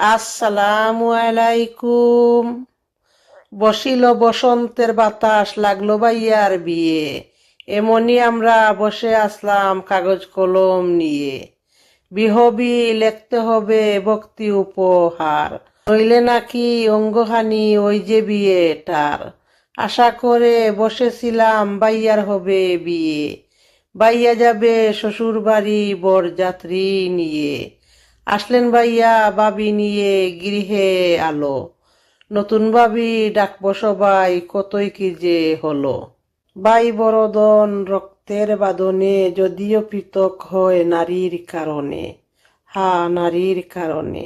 আসসালামু আলাইকুম। বসিল বসন্তের বাতাস, লাগলো ভাইয়ার বিয়ে। এমনি আমরা বসে আসলাম কাগজ কলম নিয়ে। বিহবি লিখতে হবে ভক্তি উপহার, নইলে নাকি অঙ্গহানি ওই যে বিয়েটার। আশা করে বসেছিলাম ভাইয়ার হবে বিয়ে, ভাইয়া যাবে শ্বশুর বাড়ি বরযাত্রী নিয়ে। আসলেন ভাইয়া ভাবি নিয়ে গৃহে আলো, নতুন ভাবি ডাকবো সবাই, কতই কি যে হলো। ভাই বরদন রক্তের বাঁধনে, যদিও পৃথক হয় নারীর কারণে, হা নারীর কারণে।